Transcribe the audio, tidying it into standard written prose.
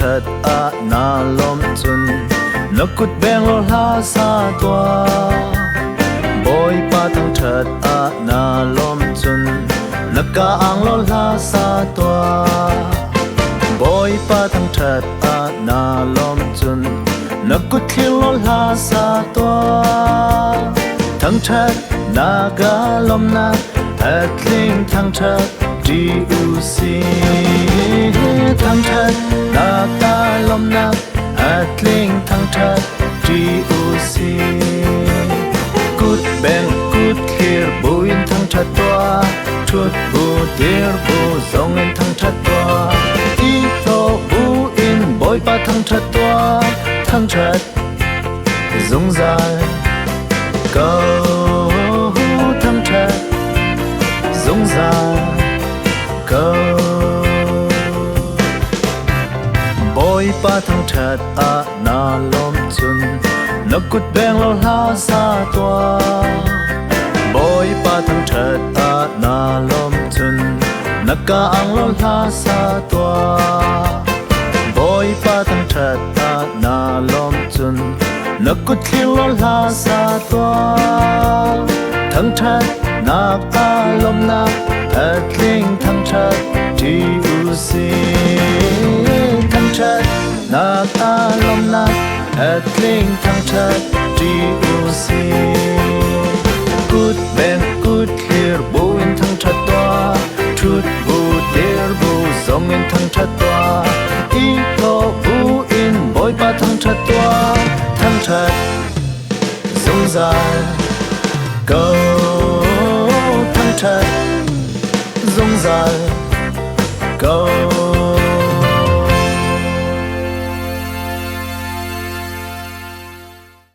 thật à na lom chun nó cút beng lo la sa tua boy pa thang thật à na lom chun nó ca ang lo la sa tua boy pa thang thật à na lom chun nó cút thiên lo la sa tua thang thật na ga lom na at linh thang thật đi u si thang thật na ta lom na at linh thang thật đi u si cút beng cút khir buin thang thật toa chuột bu tier bu zong en thang thật toa i to bu in boy pa thang thật toa thang thật zong dài câu thang thật zong dài câu boy pa thang thật à na lom chun nó cút beng lo la sa tua boy pa thang thật à na lom chun nó ca ang lo la sa tua boy pa thang thật à na lom chun nó cút thiên lo la sa tua thang thật na ca lom na at linh thang thật đi u si thang thật na ca lom na at linh thang thật đi u si cút beng cút khir bu in thang thật toa chút bu der bu zong in thang thật toa i to bu in boy pa thang thật toa thang thật zong dài câu thang thật zong dài câu